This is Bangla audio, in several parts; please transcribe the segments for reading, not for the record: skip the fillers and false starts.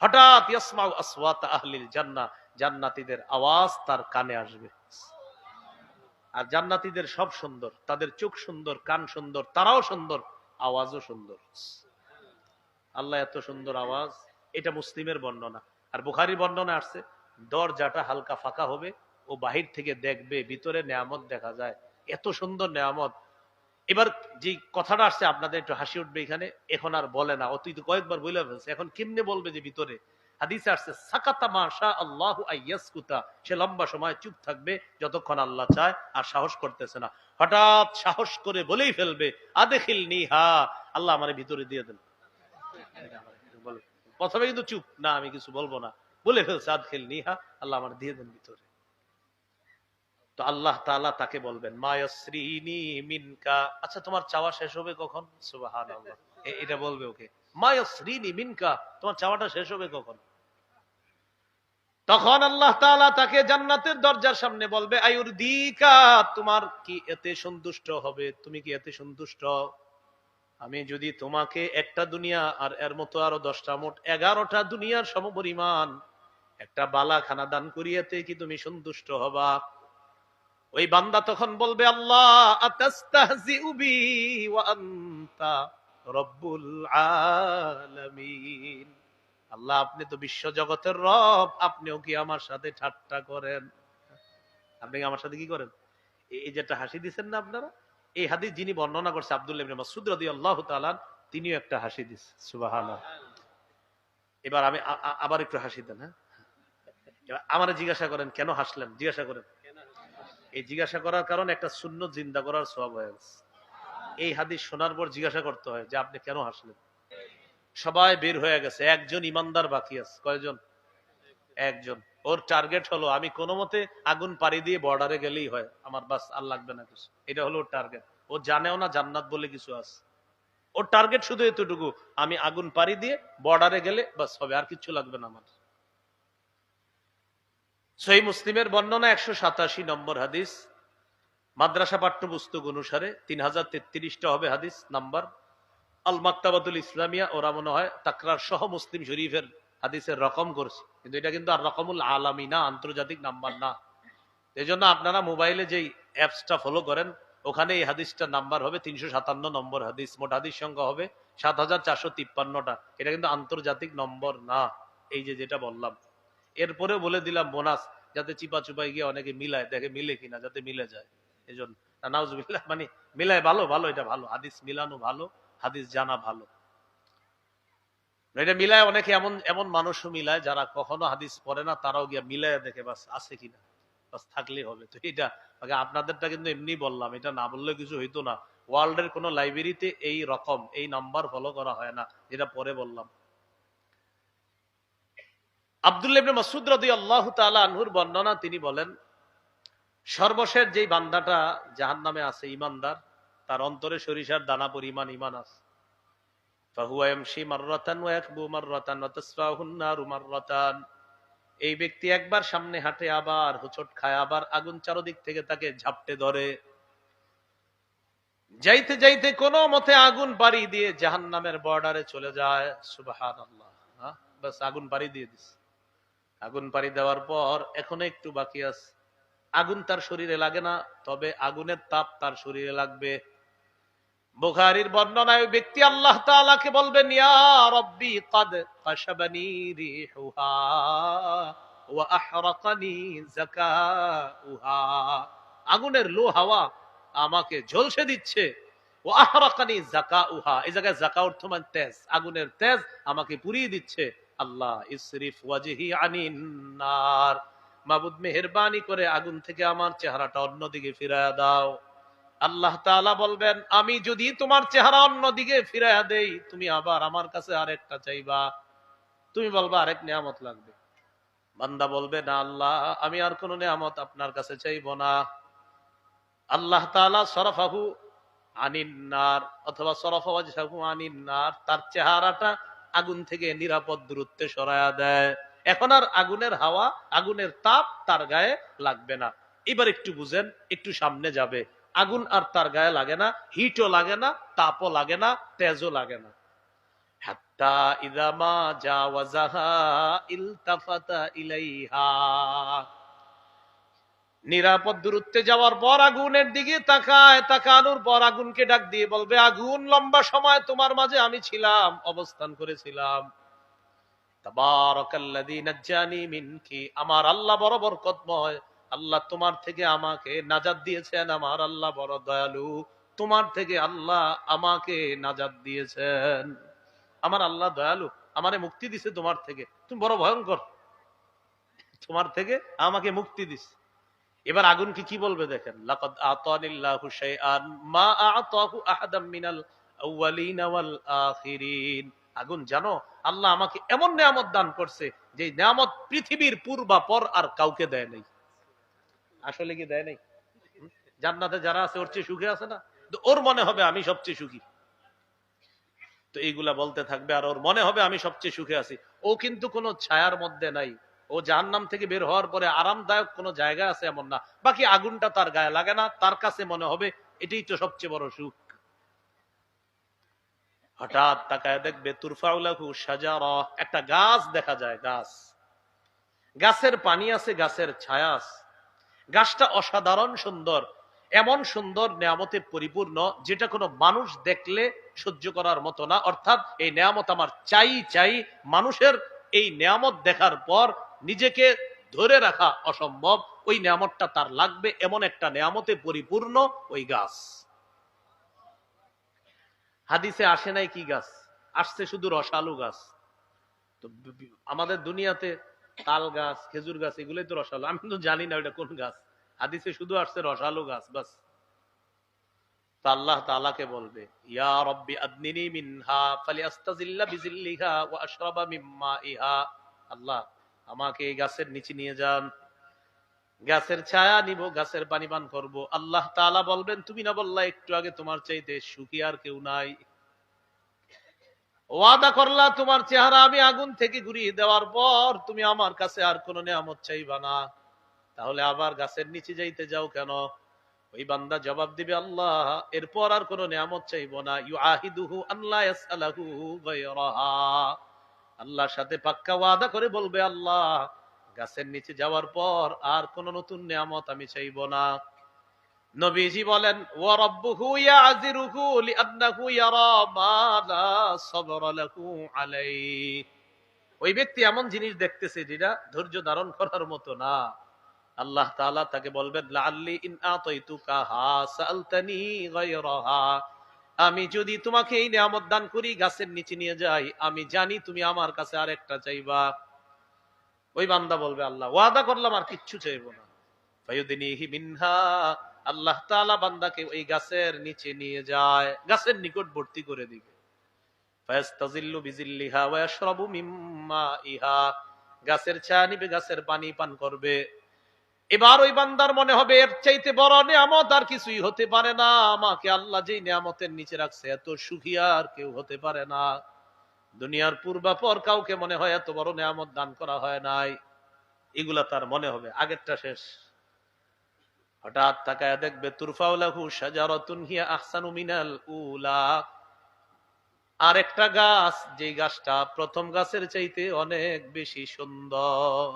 হঠাৎ ইয়াসমাউ আসওয়াত আহলিল জান্নাহ, জান্নাতীদের আওয়াজ তার কানে আসবে। আর জান্নাতীদের সব সুন্দর, তাদের চোখ সুন্দর, কান সুন্দর, তারাও সুন্দর, আওয়াজও সুন্দর। আল্লাহ এত সুন্দর আওয়াজ। এটা মুসলিমের বর্ণনা। আর বুখারীর বর্ণনা আসছে দরজাটা হালকা ফাঁকা হবে, ও বাহির থেকে দেখবে ভিতরে নেয়ামত দেখা যায়, এত সুন্দর নেয়ামত। এবার যে কথাটা আসছে আপনাদের একটু হাসি উঠবে এখানে, এখন আর বলে না, অতীত কয়েকবার বলে ফেলছে, এখন কেমনে বলবে যে ভিতরে? হাদিসে আসছে সাকাতা মাশা আল্লাহু আইয়াসকুতা, সে লম্বা সময় চুপ থাকবে যতক্ষণ আল্লাহ চায়, আর সাহস করতেছে না। হঠাৎ সাহস করে বলেই ফেলবে আদখিলনি হা, আল্লাহ আমারে ভিতরে দিয়ে দেন। প্রথমে কিন্তু চুপ না, আমি কিছু বলবো না, বলে ফেলছে আদখিলনি হা, আল্লাহ আমার দিয়ে দেন ভিতরে। তো আল্লাহ তাআলা তাকে বলবেন মায়াসরিনি মিনকা, আচ্ছা তোমার চাওয়া শেষ হবে কখন? সুবহানাল্লাহ, এটা বলবে ওকে, মায়াসরিনি মিনকা, তোমার চাওয়াটা শেষ হবে কখন? তখন আল্লাহ তাআলা তাকে জান্নাতের দরজার সামনে বলবে আয়ুরদিকা, তোমার কি এতে সন্তুষ্ট হবে? তুমি কি এতে সন্তুষ্ট? আমি যদি তোমাকে একটা দুনিয়া আর এর মতো আরো 10টা, মোট 11টা দুনিয়ার সমপরিমাণ একটা বালাখানা দান করিয়াতে কি তুমি সন্তুষ্ট হবা? ওই বান্দা তখন বলবে আল্লাহ আতাস্তাহজিউ বি ওয়া আনতা রব্বুল আলামিন, আল্লাহ আপনি তো বিশ্ব জগতের রব, আপনিও কি আমার সাথে ঠাট্টা করেন? আপনি কি আমার সাথে কি করেন? এই যেটা হাসি দিচ্ছেন না আপনারা, এই হাদিস যিনি বর্ণনা করছে আব্দুল্লাহ ইবনে মাসউদ রাদিয়াল্লাহু তাআলা, তিনিও একটা হাসি দিচ্ছেন। সুবহানাল্লাহ। এবার আমি আবার একটু হাসি দেন। হ্যাঁ, আমারে জিজ্ঞাসা করেন কেন হাসলেন, জিজ্ঞাসা করেন। এই জিজ্ঞাসা করার কারণ একটা সুন্নত জিন্দা করার সওয়াব হয়ে গেছে। এই হাদিস শোনার পর জিজ্ঞাসা করতে হয় যে আপনি কেন হাসলেন। সবাই বের হয়ে গেছে, একজন ইমানদার বাকি আছে। কয়জন? একজন। ওর টার্গেট হলো আমি কোনো মতে আগুন পাড়ি দিয়ে বর্ডারে গেলেই হয়, আমার বাস আর লাগবে না কিছু। এটা হলো ওর টার্গেট। ও জানেও না জান্নাত বলে কিছু আছে। ওর টার্গেট শুধু এতটুকু, আমি আগুন পাড়ি দিয়ে বর্ডারে গেলে বাস হবে, আর কিছু লাগবে না আমার। সহিহ মুসলিমের বর্ণনা 187 নম্বর হাদিস, মাদ্রাসা পাঠ্যপুস্তক অনুসারে 3033টা হবে হাদিস নাম্বার। আল মাকতাবাতুল ইসলামিয়া ওরা মনে হয় তাকরার সহ মুসলিম শরীফের হাদিসের রকম করছে, কিন্তু এটা কিন্তু আর রকমুল আলামী না, আন্তর্জাতিক নাম্বার না। এই জন্য আপনারা মোবাইলে যেই অ্যাপসটা ফলো করেন, ওখানে এই হাদিসটার নাম্বার হবে 357 নম্বর হাদিস। মোট হাদিস সংখ্যা হবে 7453টা। এটা কিন্তু আন্তর্জাতিক নম্বর না, এই যে যেটা বললাম। এরপরে বলে দিলাম বোনাস, যাতে চিপা চুপাই গিয়ে অনেকে মিলায় দেখে মিলে কিনা, যাতে মিলে যায়। এই জন্য নাউজুবিল্লাহ, মানে মিলায় ভালো ভালো, এটা ভালো, হাদিস মিলানো ভালো, হাদিস জানা ভালো। এটা মিলায় অনেকে, এমন এমন মানুষও মিলায় যারা কখনো হাদিস পড়ে না, তারাও গিয়া মিলায় দেখে বাস আছে কিনা, বাস থাকলেই হবে। তো এটা আপনাদেরটা কিন্তু এমনি বললাম, এটা না বললে কিছু হইতো না। ওয়ার্ল্ডের কোন লাইব্রেরিতে এই রকম এই নাম্বার ফলো করা হয় না, যেটা পরে বললাম। আব্দুল্লাহ ইবনে মাসউদ রাদিয়াল্লাহু তাআলা আনহুর বর্ণনা, তিনি বলেন সর্বশেষ যেই বান্দাটা জাহান্নামে আছে ঈমানদার, তার অন্তরে সরিষার দানা পরিমাণ ঈমান আছে। ফাহুয়া ইয়ামশি মাররাতান ওয়া ইয়াকবু মাররাতান ওয়া তাসফাহুন নারু মাররাতান, এই ব্যক্তি একবার সামনে হাঁটে, আবার হোঁচট খায়, আবার আগুন চারদিক থেকে তাকে ঝাপটে ধরে। যাইতে যাইতে কোনো মতে আগুন পাড়ি দিয়ে জাহান্নামের বর্ডারে চলে যায়। সুবহানাল্লাহ। বাস আগুন পাড়ি দিয়ে দিছে। আগুন পাড়ি দেওয়ার পর এখনো একটু বাকি আছে। আগুন তার শরীরে লাগে না, তবে আগুনের তাপ তার শরীরে লাগবে। বুখারীর বর্ণনায় ওই ব্যক্তি আল্লাহ তাআলাকে বলবেন ইয়া রাব্বি ক্বাদ কাশাবানি রিহুহা ওয়া আহরাকানি যাকাউহা, আগুনের লো হাওয়া আমাকে ঝলসে দিচ্ছে। ওয়া আহরাকানি যাকাউহা, এই জায়গায় যাকা অর্থ মানে তেজ, আগুনের তেজ আমাকে পুড়িয়ে দিচ্ছে। আল্লাহ ইসরিফ ওয়াজহি আনিন নার, মাবুদ মেহেরবানি করে আগুন থেকে আমার চেহারাটা অন্যদিকে ফিরায়া দাও। আল্লাহ তাআলা বলবেন আমি যদি তোমার চেহারা অন্যদিকে ফিরাইয়া দেই, তুমি আবার আমার কাছে আরেকটা চাইবা, তুমি বলবা আরেক নিয়ামত লাগবে। বান্দা বলবে না আল্লাহ, আমি আর কোন নিয়ামত আপনার কাছে চাইবো না। আল্লাহ তাআলা সরফাহু আনিন নার, অথবা সরফা ওয়াজহাহু আনিন নার, তার চেহারাটা আগুন থেকে নিরাপদ দূরত্বে সরায়া দেয়। এখন আর আগুনের হাওয়া, আগুনের তাপ তার গায়ে লাগবে না। এবার একটু বুঝেন, একটু সামনে যাবে, আগুন আর তার গায়ে লাগে না, হিটও লাগে না, তাপও লাগে না, তেজও লাগে না। হাত্তা ইযা মা জাওয়াজাহা ইলতাফাতা ইলাইহা, নিরাপদ দূরত্বে যাওয়ার পর আগুনের দিকে তাকায়, তাকানোর পর আগুনকে ডাক দিয়ে বলবে, আগুন লম্বা সময় তোমার মাঝে আমি ছিলাম, অবস্থান করেছিলাম। তাবারাকাল্লাযী নাজ্জানি মিনকি, আমার আল্লাহ বড় বরকতময়, আল্লাহ তোমার থেকে আমাকে নাজাত দিয়েছেন, আমার আল্লাহ বড় দয়ালু, তোমার থেকে আল্লাহ আমাকে নাজাত দিয়েছেন, আমার আল্লাহ দয়ালু, আমারে মুক্তি দিছে তোমার থেকে, তুমি বড় ভয়ঙ্কর, তোমার থেকে আমাকে মুক্তি দিছে। এবার আগুন কি বলবে দেখেন, লাকাদ আতানিল্লাহু শাইআন মা আতাহু আহাদাম মিনাল আউয়ালিন ওয়াল আখিরিন। আগুন জানো, আল্লাহ আমাকে এমন নিয়ামত দান করছে যে নিয়ামত পৃথিবীর পূর্বাপর আর কাউকে দেয় নাই। আসলে কি দেয় নাই? জান্নাতে যারা আছে ওর চেয়ে সুখে আছে না? তো ওর মনে হবে আমি সবচেয়ে সুখী, তো এইগুলা বলতে থাকবে আর ওর মনে হবে আমি সবচেয়ে সুখে আছি। ও কিন্তু কোনো ছায়ার মধ্যে নাই, ও জাহান্নাম থেকে বের হওয়ার পরে আরামদায়ক কোনো জায়গা আছে এমন না, বাকি আগুনটা তার গায়ে লাগে না, তার কাছে মনে হবে এটাই তো সবচেয়ে বড় সুখ। হঠাৎ তাকায় দেখবে তুরফাউলাহু শাজারা, একটা গাছ দেখা যায়, গাছ, গাছের পানি আছে, গাছের ছায়া আছে, গাছটা অসাধারণ সুন্দর, এমন সুন্দর নিয়ামতে পরিপূর্ণ যেটা কোনো মানুষ দেখলে সহ্য করার মতো না, অর্থাৎ এই নিয়ামত আমার চাই চাই, মানুষের এই নিয়ামত দেখার পর নিজেকে ধরে রাখা অসম্ভব, ওই নিয়ামতটা তার লাগবে, এমন একটা নিয়ামতে পরিপূর্ণ ওই গাছ। হাদিসে আসে নাই কি গাছ, আসছে শুধু রসালু গাছ। তো আমাদের দুনিয়াতে তাল গাছ, খেজুর গাছ, এগুলোই তো রসালো, আমি তো জানি না ওটা কোন গাছ, হাদিসে শুধু আসছে রসালো গাছ বাস। আল্লাহ তাআলাকে বলবে, ইয়া রব্বি আদনিনি মিনহা ফালিয়াস্তাজিল্লা বিজিল্লিহা ওয়া আশরাবা মিম্মা ইহা, আল্লাহ আমাকে এই গাছের নিচে নিয়ে যান, গাছের ছায়া নিব, গাছের পানি পান করব। আল্লাহ তাআলা বলবেন, তুমি না বললা একটু আগে তোমার চাইতে সুখী আর কেউ নাই, ওয়াদা করলা তোমার চেহারা আমি আগুন থেকে ঘুরিয়ে দেওয়ার পর তুমি আমার কাছে আর কোন নিয়ামত চাইবা না, তাহলে আবার গাছের নিচে যাইতে যাও কেন? ওই বান্দা জবাব দিবে, আল্লাহ এরপর আর কোন নিয়ামত চাইবো না। ইউআহিদুহু আল্লাহ ইয়াসআলাহু গায়রাহা, আল্লাহর সাথে পাক্কা ওয়াদা করে বলবে, আল্লাহ গাছের নিচে যাওয়ার পর আর কোন নতুন নিয়ামত আমি চাইবো না। নবীজি বলেন, ওয়া রাব্বুহু ইয়াযিরুহু লিআন্নাহু ইয়ারা মা লা সাবরা লাহু আলাইহি, ওই ব্যক্তি এমন জিনিস দেখতেছে যেটা ধৈর্য ধারণ করার মতো না। আল্লাহ তাআলা তাকে বলবেন, লাআল্লি ইন আতাইতুকা হা সালতানি গায়রাহা, আমি যদি তোমাকে এই নিয়ামত দান করি, গাছের নিচে নিয়ে যাই, আমি জানি তুমি আমার কাছে আরেকটা চাইবা। ওই বান্দা বলবে, আল্লাহ ওয়াদা করলাম আর কিচ্ছু চাইবো না। ফায়ুদিনিহি মিনহা, আল্লাহ তাআলা বান্দাকে ওই গাছের নিচে নিয়ে যায়, গাছের নিকটবর্তী করে দিবে। ফায়াস্তাজিল্লু বিজিল্লিহা ওয়া ইয়াশরাবু মিম্মা ইহা, গাছের ছায়া নিবে, গাছের পানি পান করবে। এবার ওই বান্দার মনে হবে এর চাইতে বড় নিয়ামত আর কিছুই হতে পারে না, আমাকে আল্লাহ যেই নিয়ামতের নিচে রাখছে এত সুখী আর কেউ হতে পারে না। দুনিয়ার পূর্বাপর কাউকে মনে হয় এত বড় নিয়ামত দান করা হয় নাই, এগুলা তার মনে হবে, আগেরটা শেষ। হঠাৎ তাকায়া দেখবে তুরফাউলাহু শাজারাতুন হিয়া আহসানু মিনাল উলা, আর একটা গাছ, যে গাছটা প্রথম গাছের চাইতে অনেক বেশি সুন্দর।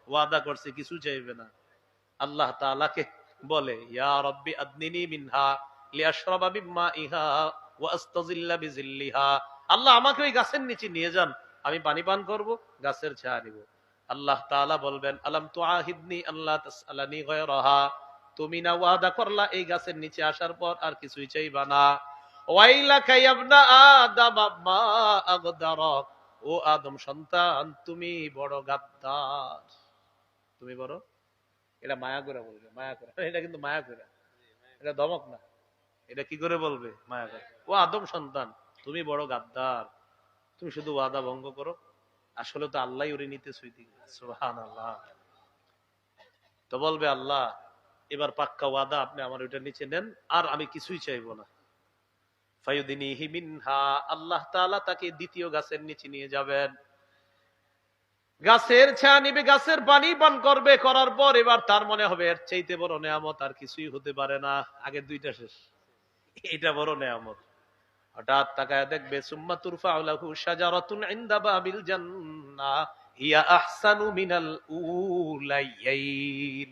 ওয়াদা করছে কিছু চাইবে না। আল্লাহ তাআলাকে বলে, ইয়া রব্বি আদনিনি মিনহা লিআশরাবা মিম্মা ইহা ওয়া আস্তাজিল্লা বিজিল্লিহা, আল্লাহ আমাকে ওই গাছের নিচে নিয়ে যান, আমি পানি পান করব, গাছের ছায়া নিব। আল্লাহ তাআলা বলবেন, আলাম তুআহিদনি আল্লাহ তাসআলানি গায়রাহা, তুমি না ওয়াদা করলা এই গাছের নিচে আসার পর আর কিছুই চাইবা না। ওয়াইলাকা ইয়া ইবনা আদম মা আগদারাক, ও আদম সন্তান তুমি বড় গাদ্দার, তুমি বড়, এটা মায়া করে বলবে, মায়া করে, এটা কিন্তু মায়া করে, এটা ধমক না, এটা কি করে বলবে, মায়া করে। ও আদম সন্তান তুমি বড় গাদ্দার, তুমি শুধু ওয়াদা ভঙ্গ করো, আসলে তো আল্লাহ উড়ে নিতে সুইতি। সুবহানাল্লাহ। তো বলবে, আল্লাহ এবার পাক্কা ওয়াদা, আপনি আমার ওইটা নিচে নেন, আর আমি কিছুই চাইবো না। ফায়ুদিনিহি মিনহা, আল্লাহ তাআলা তাকে দ্বিতীয় গাছের নিচে নিয়ে যাবেন, গাছের ছায়া নিবে, গাছের পানি পান করবে, করার পর এবার তার মনে হবে এর চাইতে বড় নিয়ামত আর কিছুই হতে পারে না, আগের দুইটা শেষ, এটা বড় নিয়ামত। হঠাৎ তাকায় দেখবে সুম্মা তুরফাউ লাহু শাজারাতুন ইনদা বাবিল জান্নাহ হিয়া আহসানু মিনাল উলাইয়াইন।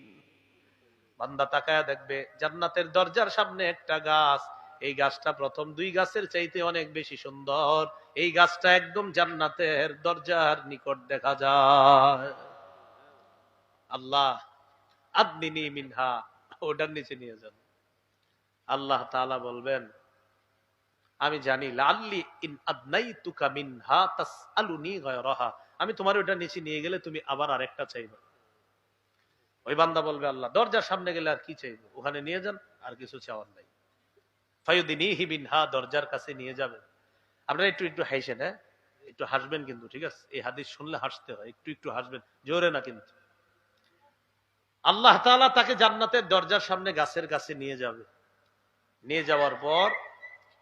বান্দা তাকায় দেখবে জান্নাতের দরজার সামনে একটা গাছ, এই গাছটা প্রথম দুই গাছের চাইতে অনেক বেশি সুন্দর। এই গাছটা একদম জান্নাতের দরজার নিকট দেখা যায়। আল্লাহ আদনিনি মিনহা, ওটার নিচে নিয়ে যান। আল্লাহ তাআলা বলবেন আমি জানি লাল্লি ইন আদনাইতুকা মিনহা তাসআলুনি গায়রাহা, আমি তোমার ওটা নিচে নিয়ে গেলে তুমি আবার আরেকটা চাইবে। ওই বান্দা বলবে আল্লাহ দরজার সামনে গেলে আর কি চাইবো, ওখানে নিয়ে যান, আর কিছু চাওয়ার নাই। ফায়ুদিনিহি মিনহা, দরজার কাছে নিয়ে যাবেন। আপনারা একটু একটু হাসেন, হ্যাঁ একটু হাসবেন কিন্তু, ঠিক আছে? এই হাদিস শুনলে হাসতে হয়, একটু একটু হাসবেন, জোরে না কিন্তু। আল্লাহ তাআলা তাকে জান্নাতের দরজার সামনে গাছের কাছে নিয়ে যাবে। নিয়ে যাওয়ার পর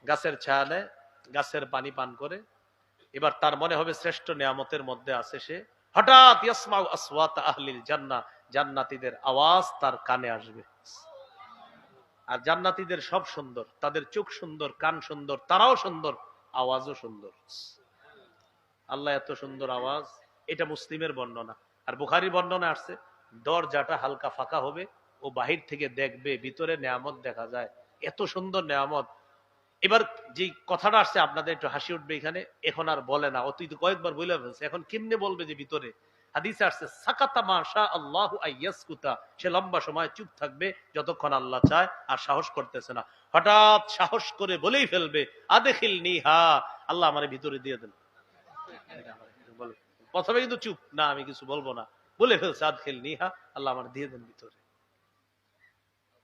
গাছের ছায়া নেয়, গাছের পানি পান করে, এবার তার মনে হবে শ্রেষ্ঠ নিয়ামতের মধ্যে আছে সে। হঠাৎ ইয়াসমাউ আসওয়াত আহলিল জান্নাহ, জান্নাতীদের আওয়াজ তার কানে আসবে। আর জান্নাতীদের সব সুন্দর, তাদের চোখ সুন্দর, কান সুন্দর, তারাও সুন্দর, আওয়াজও সুন্দর। আল্লাহ এত সুন্দর আওয়াজ, এটা মুসলিমের বর্ণনা। আর বুখারীর বর্ণনা আসছে দরজাটা হালকা ফাঁকা হবে, ও বাহির থেকে দেখবে ভিতরে নিয়ামত দেখা যায়, এত সুন্দর নিয়ামত। এবার যে কথাটা আসছে আপনাদের একটু হাসি উঠবে এখানে, এখন আর বলে না, অতীত কয়েকবার বলে ফেলছে, এখন কেমনে বলবে যে ভিতরে? হাদিসে আসছে সাকাতা মাশা আল্লাহু আইয়াসকুতা, সে লম্বা সময় চুপ থাকবে যতক্ষণ আল্লাহ চায়, আর সাহস করতেছে না। হঠাৎ সাহস করে বলেই ফেলবে আদখিলনি হা, আল্লাহ আমারে ভিতরে দিয়ে দেন। প্রথমে কিন্তু চুপ না, আমি কিছু বলবো না, বলে ফেলছে আদখিলনি হা, আল্লাহ আমার দিয়ে দেন ভিতরে।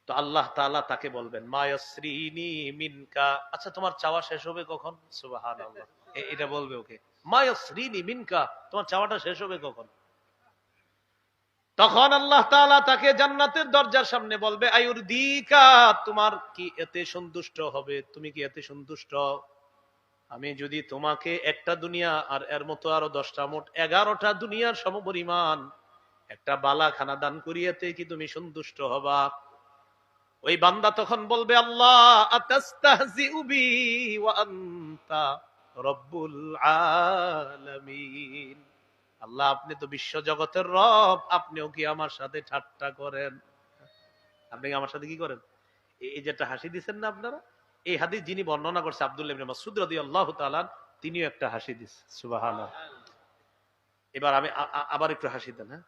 তো আল্লাহ তাআলা তাকে বলবেন মায়াসরিনি মিনকা, আচ্ছা তোমার চাওয়া শেষ হবে কখন? সুবহানাল্লাহ, এটা বলবে ওকে, মায়াসরিনি মিনকা, তোমার চাওয়াটা শেষ হবে কখন? তখন আল্লাহ তাআলা তাকে জান্নাতের দরজার সামনে বলবে আয়ুরদিকা, তোমার কি এতে সন্তুষ্ট হবে? তুমি কি এতে সন্তুষ্ট? আমি যদি তোমাকে একটা দুনিয়া আর এর মতো আরো 10টা, মোট 11টা দুনিয়ার সমপরিমাণ একটা বালাখানা দান করিয়াতে কি তুমি সন্তুষ্ট হবা? ওই বান্দা তখন বলবে আল্লাহ আতাস্তাহজিউ বি ওয়া আনতা রব্বুল আলামিন, আল্লাহ আপনি তো বিশ্ব জগতের রব, আপনিও কি আমার সাথে ঠাট্টা করেন? আপনি কি আমার সাথে কি করেন? এই যেটা হাসি দিচ্ছেন না আপনারা, এই হাদিস যিনি বর্ণনা করছে আব্দুল্লাহ ইবনে মাসউদ রাদিয়াল্লাহু তাআলা, তিনিও একটা হাসি দিচ্ছে। সুবহানাল্লাহ। এবার আমি আবার একটু হাসি দেন, হ্যাঁ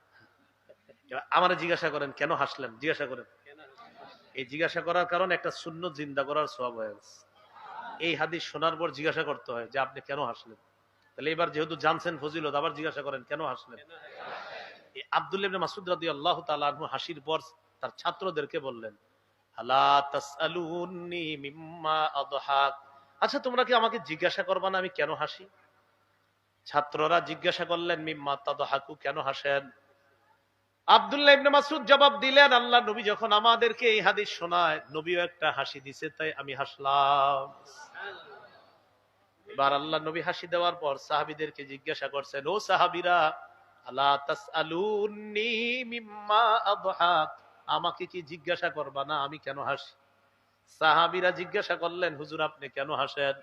আমারে জিজ্ঞাসা করেন কেন হাসলেন, জিজ্ঞাসা করেন। এই জিজ্ঞাসা করার কারণ একটা সুন্নত জিন্দা করার সওয়াব হয়ে গেছে। এই হাদিস শোনার পর জিজ্ঞাসা করতে হয় যে আপনি কেন হাসলেন। তাহলে এবার যেহেতু জানছেন ফজিলত, আবার জিজ্ঞাসা করেন কেন হাসলেন। আব্দুল্লাহ ইবনে মাসউদ রাদিয়াল্লাহু তাআলা আনহু হাসির পর তার ছাত্রদেরকে বললেন আলা তাসআলুনি মিম্মা আদহাক, আচ্ছা তোমরা কি আমাকে জিজ্ঞাসা করবা না আমি কেন হাসি? ছাত্ররা জিজ্ঞাসা করলেন মিম্মা তাদহাকু, কেন হাসেন? আব্দুল্লাহ ইবনে মাসউদ জবাব দিলেন আল্লাহ নবী যখন আমাদেরকে এই হাদিস শোনায়, নবীও একটা হাসি দিছে, তাই আমি হাসলাম। এবার আল্লাহ নবী হাসি দেওয়ার পর সাহাবীদেরকে জিজ্ঞাসা করছেন, ও সাহাবীরা আলা তাসআলুনি মিম্মা আদহাক, আমাকে কি জিজ্ঞাসা করবা না আমি কেন হাসি? সাহাবীরা জিজ্ঞাসা করলেন হুজুর আপনি কেন হাসেন?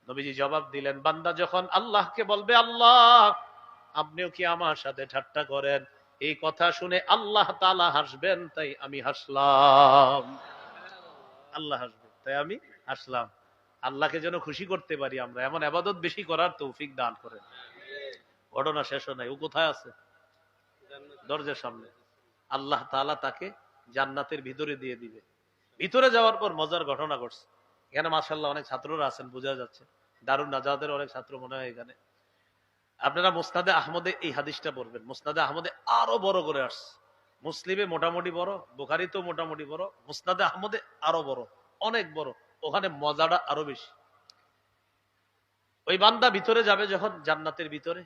নবীজি জবাব দিলেন বান্দা যখন আল্লাহকে বলবে আল্লাহ আপনিও কি আমার সাথে ঠাট্টা করেন, এই কথা শুনে আল্লাহ তাআলা হাসবেন, তাই আমি হাসলাম। আল্লাহ হাসবেন তাই আমি হাসলাম। আল্লাহকে যেন খুশি করতে পারি আমরা, এমন ইবাদত বেশি করার তৌফিক দান করেন। ঘটনা শেষ নাই, ও কোথায় আছে? দরজার সামনে। আল্লাহ তাআলা তাকে জান্নাতের ভিতরে দিয়ে দিবে। ভিতরে যাওয়ার পর মজার ঘটনা ঘটছে। এখানে মাশাআল্লাহ অনেক ছাত্ররা আছেন, বোঝা যাচ্ছে দারুন নাজাতের অনেক ছাত্র মনে হয় এখানে। আপনারা মুসনাদে আহমদে এই হাদিসটা পড়বেন, মুসনাদে আহমদে আরো বড় করে আসছে। মুসলিমে মোটামুটি বড়, বুখারীতেও মোটামুটি বড়, মুসনাদে আহমদে আরো বড়, অনেক বড়, ওখানে মজাটা আরো বেশি। ওই বান্দা ভিতরে যাবে যখন জান্নাতের ভিতরে,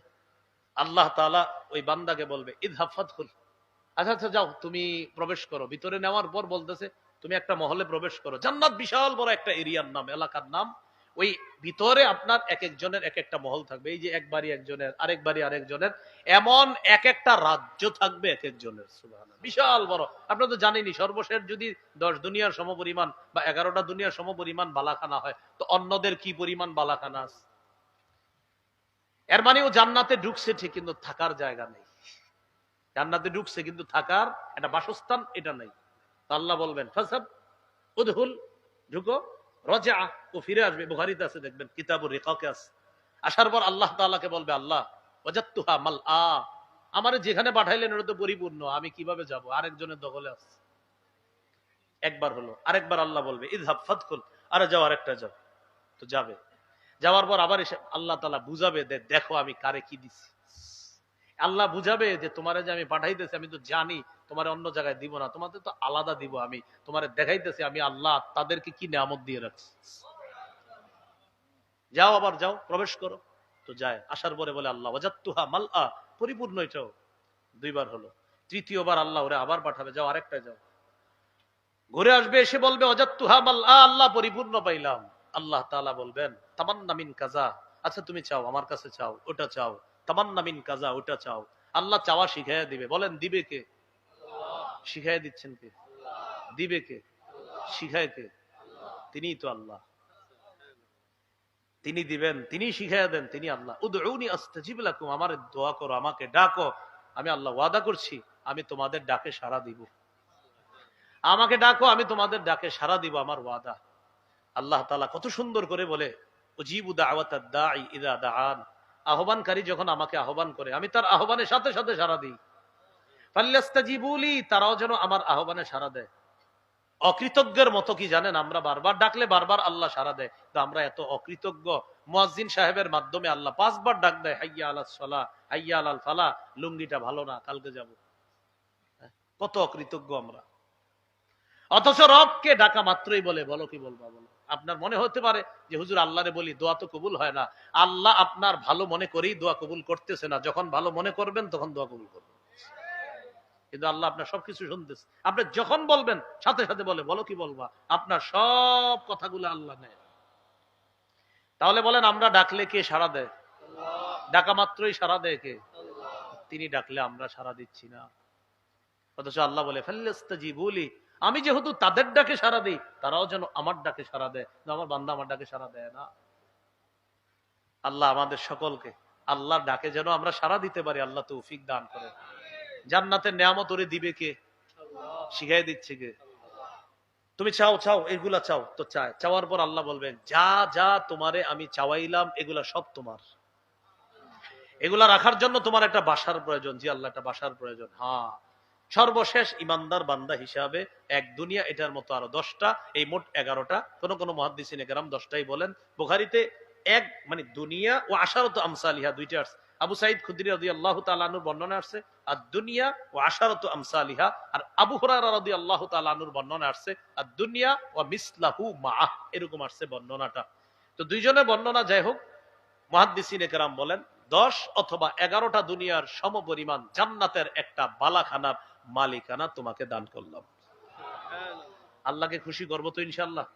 আল্লাহ তাআলা ওই বান্দাকে বলবে ইযহাব ফাদখুল, আচ্ছা আচ্ছা যাও তুমি প্রবেশ করো। ভিতরে নেওয়ার পর বলতেছে তুমি একটা মহলে প্রবেশ করো। জান্নাত বিশাল বড় একটা এরিয়ার নাম, এলাকার নাম। ওই ভিতরে আপনার এক একজনের এক একটা মহল থাকবে। এই যে একবারই একজনের, আরেকবারই আরেকজনের, এমন এক একটা রাজ্য থাকবে এক একজনের। সুবহানাল্লাহ, বিশাল বড়। আপনারা তো জানেনই, সর্বশেষ যদি 10 দুনিয়ার সমপরিমাণ বা 11টা দুনিয়ার সমপরিমাণ বালাখানা হয়, তো অন্যদের কি পরিমাণ বালাখানা আছে। এর মানে ও জান্নাতে ঢুকছে ঠিক, কিন্তু থাকার জায়গা নেই। জান্নাতে ঢুকছে কিন্তু থাকার একটা বাসস্থান এটা নাই। তো আল্লাহ বলবেন ফাসাব উদহুল, ঢুকো, রজা, ও ফিরে আসবে। বুখারীতে আছে, দেখবেন কিতাবুর রিকাকে আছে। আসার পর আল্লাহ তাআলাকে বলবে, আল্লাহ ওয়াজাদতুহা মালআ, আমারে যেখানে পাঠাইলেন ওটা তো পরিপূর্ণ, আমি কিভাবে যাব, আরেকজনের দখলে আছে। একবার হলো, আরেকবার আল্লাহ বলবে ইযহাব ফাদখুল, আরে যাও, আরেকটা যাও। তো যাবে, যাওয়ার পর আবার এসে আল্লাহ তাআলা বুঝাবে, দেখো আমি কারে কি দিছি। আল্লাহ বুঝাবে যে তোমারে যে আমি পাঠাইতেছি, আমি তো জানি তোমার অন্য জায়গায় দিব না, তোমাদের তো আলাদা দিব। আমি তোমারে দেখাইতেছি আমি আল্লাহ তাদেরকে কি নিয়ামত দিয়ে রাখছি। যাও, আবার যাও, প্রবেশ করো। তো যায়, আসার পরে বলে আল্লাহ ওয়াজাদতুহা মালআ, পরিপূর্ণ। এটাও দুইবার হলো। তৃতীয়বার আল্লাহ ওরে আবার পাঠাবে, যাও, আরেকটা যাও। ঘুরে আসবে, এসে বলবে ওয়াজাদতুহা মালআ, আল্লাহ পরিপূর্ণ পাইলাম। আল্লাহ তাআলা বলবেন তামান্না মিন কাজা, আচ্ছা তুমি চাও, আমার কাছে চাও, ওটা চাও। তামান্না মিন কাজা, ওটা চাও। আল্লাহ চাওয়া শিখাইয়া দিবে। বলেন দিবে কে? শিখাইয়া দিচ্ছেন কে? দিবে কে? শিখায় কে? তিনিই তো আল্লাহ। তিনি দিবেন, তিনি শিখাইয়া দেন, তিনি আল্লাহ। উদউনি আস্তাজিব লাকুম, আমারে দোয়া করো, আমাকে ডাকো, আমি আল্লাহ ওয়াদা করছি আমি তোমাদের ডাকে সাড়া দিব। আমাকে ডাকো, আমি তোমাদের ডাকে সাড়া দিব, আমার ওয়াদা। আল্লাহ তাআলা কত সুন্দর করে বলে, উজিবু দাওয়াতাদ দাঈ ইযা দাআন, আহ্বানকারী যখন আমাকে আহ্বান করে, আমি তার আহ্বানের সাথে সাথে সাড়া দিই। ফাল্যাস্তাজিবুলি, তারাও যেন আমার আহ্বানে সাড়া দেয়। অকৃতজ্ঞের মতো কি জানেন, আমরা বারবার ডাকলে বারবার আল্লাহ সাড়া দেয়, তো আমরা এত অকৃতজ্ঞ। মুয়াজ্জিন সাহেবের মাধ্যমে আল্লাহ 5 বার ডাক দেয়, হাইয়া আলাস সালাহ, হাইয়া আলাল ফালাহ, লুঙ্গিটা ভালো না, কালকে যাব। কত অকৃতজ্ঞ আমরা। অথচ রবকে ডাকা মাত্রই বলে বলো কি বলবা বলো। আপনার মনে হতে পারে যে হুজুর আল্লাহরে বলি দোয়া তো কবুল হয় না। আল্লাহ আপনার ভালো মনে করেই দোয়া কবুল করতেছে না, যখন ভালো মনে করবেন তখন দোয়া কবুল করবেন। কিন্তু আল্লাহ আপনার সবকিছু শুনতেছে। আপনি যখন বলবেন সাথে সাথে বলে বলো কি বলবা, আপনার সব কথাগুলো আল্লাহ নেয়। তাহলে বলেন আমরা ডাকলে কে সাড়া দেয়? ডাকা মাত্রই সাড়া দেয় কে? তিনি ডাকলে আমরা সাড়া দিচ্ছি না। অথচ আল্লাহ বলে ফাল্যাস্তাজিবুলি, আমি যেহেতু তাদের ডাকে সাড়া দিই, তারাও যেন আমার ডাকে সাড়া দেয়। আমার বান্দা আমার ডাকে সাড়া দেয় না। আল্লাহ আমাদের সকলকে আল্লাহর ডাকে যেন আমরা সাড়া দিতে পারি, আল্লাহ তৌফিক দান করে। জান্নাতের নিয়ামত ওরে দিবে কে? শিখাই দিচ্ছে কে? তুমি চাও, চাও, এগুলা চাও। তো চায়, চাওয়ার পর আল্লাহ বলবেন যা যা তোমারে আমি চাওয়াইলাম এগুলা সব তোমার। এগুলা রাখার জন্য তোমার একটা বাসার প্রয়োজন। জি আল্লাহ, একটা বাসার প্রয়োজন। হ্যাঁ, সর্বশেষ ইমানদার বান্দা হিসাবে এক দুনিয়া, এটার মতো আরো 10টা, এই মোট 11টা। কোন কোন মুহাদ্দিসিনে কেরাম 10টাই বলেন। বুখারীতে এক মানে দুনিয়া ও আশারত আমসালিহা দুইটা আছে। আবু সাঈদ খুদরি রাদিয়াল্লাহু তাআলা আনহুর বর্ণনা আছে আদ-দুনিয়া ওয়া আশারাতু আমসালিহা, আর আবু হুরায়রা রাদিয়াল্লাহু তাআলা আনহুর বর্ণনা আছে আদ-দুনিয়া ওয়া মিসলাহু মাআহ, এরকম আছে বর্ণনাটা। তো দুইজনের বর্ণনা যাই হোক, মুহাদ্দিসিনে কেরাম বলেন 10 অথবা 11টা দুনিয়ার সমপরিমাণ জান্নাতের একটা বালাখানার মালিকানা তোমাকে দান করলাম। আল্লাহকে খুশি করবো তো ইনশাআল্লাহ।